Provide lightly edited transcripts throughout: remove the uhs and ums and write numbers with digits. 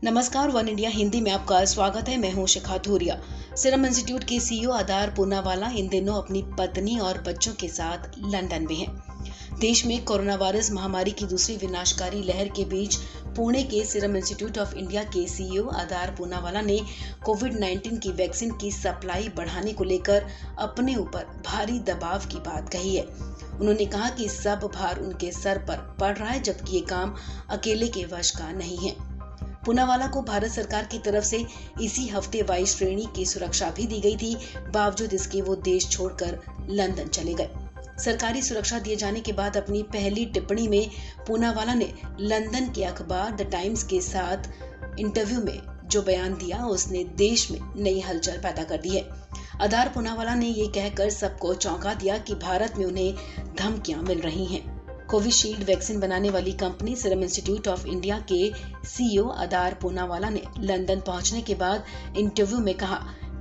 नमस्कार, one India Hindi में आपका स्वागत है। मैं हूं शिखा धूरिया। सीरम इंस्टीट्यूट के सीईओ आधार पूनावाला इन दिनों अपनी पत्नी और बच्चों के साथ लंदन में हैं। देश में कोरोना वायरस महामारी की दूसरी विनाशकारी लहर के बीच पुणे के सीरम इंस्टीट्यूट ऑफ इंडिया के सीईओ आधार पूनावाला ने कोविड-19 की वैक्सीन की सप्लाई बढ़ाने को लेकर अपने ऊपर भारी दबाव की बात कही है। उन्होंने कहा कि सब भार उनके सर पर पड़ रहा है, जबकि ये काम अकेले के वश का नहीं है। पूनावाला को भारत सरकार की तरफ से इसी हफ्ते वायु श्रेणी की सुरक्षा भी दी गई थी। बावजूद इसके वो देश छोड़कर लंदन चले गए। सरकारी सुरक्षा दिए जाने के बाद अपनी पहली टिप्पणी में पूनावाला ने लंदन के अखबार द टाइम्स के साथ इंटरव्यू में जो बयान दिया, उसने देश में नई हलचल पैदा कर दी है। आधार पूनावाला ने ये कहकर सबको चौंका दिया कि भारत में उन्हें धमकियां मिल रही हैं। कोविशील्ड वैक्सीन बनाने वाली company serum institute of India के सीईओ आधार पूनावाला ने लंदन पहुंचने के बाद इंटरव्यू में कहा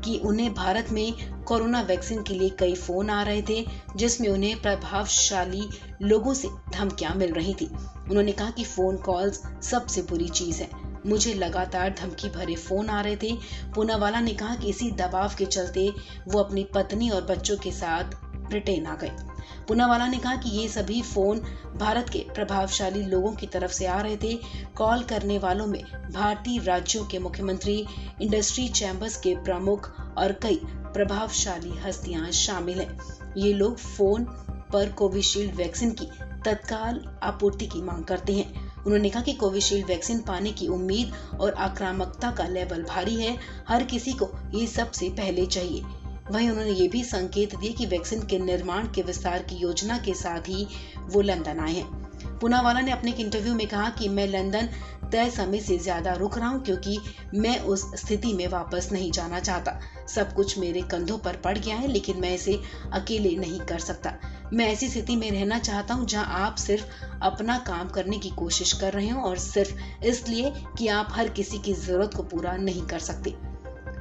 कि उन्हें भारत में कोरोना वैक्सीन के लिए कई फोन आ रहे थे, जिसमें उन्हें प्रभावशाली लोगों से धमकियां मिल रही थी। उन्होंने कहा कि फोन कॉल्स सबसे बुरी चीज है। मुझे लगातार धमकी भरे फोन आ रहे थे। पूनावाला ने कहा कि इसी दबाव के चलते वो अपनी पत्नी और बच्चों के साथ ब्रिटेन आ गए। पूनावाला ने कहा कि ये सभी फोन भारत के प्रभावशाली लोगों की तरफ से आ रहे थे। कॉल करने वालों में भारतीय राज्यों के मुख्यमंत्री, इंडस्ट्री चैम्बर्स के प्रमुख और कई प्रभावशाली हस्तियां शामिल हैं। ये लोग फोन पर कोविशील्ड वैक्सीन की तत्काल आपूर्ति की मांग करते हैं। उन्होंने कहा कि कोविशील्ड वैक्सीन पाने की उम्मीद और आक्रामकता का लेवल भारी है। हर किसी को ये सबसे पहले चाहिए। वहीं उन्होंने ये भी संकेत दिए कि वैक्सीन के निर्माण के विस्तार की योजना के साथ ही वो लंदन आए हैं। पूनावाला ने अपने एक इंटरव्यू में कहा कि मैं लंदन तय समय से ज्यादा रुक रहा हूं, क्योंकि मैं उस स्थिति में वापस नहीं जाना चाहता। सब कुछ मेरे कंधों पर पड़ गया है, लेकिन मैं इसे अकेले नहीं कर सकता। मैं ऐसी स्थिति में रहना चाहता हूं जहां आप सिर्फ अपना काम करने की कोशिश कर रहे हो और सिर्फ इसलिए कि आप हर किसी की जरूरत को पूरा नहीं कर सकते।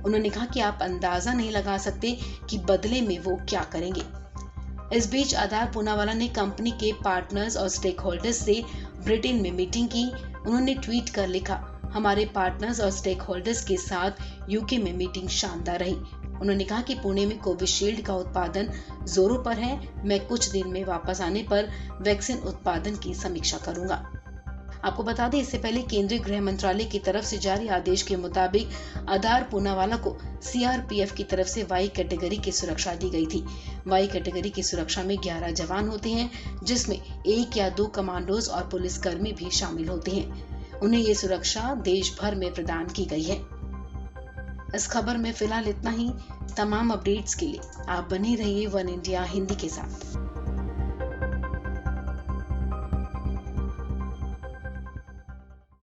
उन्होंने कहा कि आप अंदाजा नहीं लगा सकते कि बदले में वो क्या करेंगे। इस बीच आधार पूनावाला ने कंपनी के पार्टनर्स और स्टेक होल्डर्स से ब्रिटेन में मीटिंग की। उन्होंने ट्वीट कर लिखा, हमारे पार्टनर्स और स्टेक होल्डर्स के साथ यूके में मीटिंग शानदार रही। उन्होंने कहा कि पुणे में कोविशील्ड का उत्पादन जोरों पर है। मैं कुछ दिन में वापस आने पर वैक्सीन उत्पादन की समीक्षा करूंगा। आपको बता दें, इससे पहले केंद्रीय गृह मंत्रालय की तरफ से जारी आदेश के मुताबिक आधार पूनावाला को सीआरपीएफ की तरफ से वाई कैटेगरी की सुरक्षा दी गई थी। वाई कैटेगरी की सुरक्षा में 11 जवान होते हैं, जिसमें 1 या 2 कमांडोज और पुलिसकर्मी भी शामिल होते हैं। उन्हें ये सुरक्षा देश भर में प्रदान की गई है। इस खबर में फिलहाल इतना ही। तमाम अपडेट्स के लिए आप बने रहिए वन इंडिया हिंदी के साथ।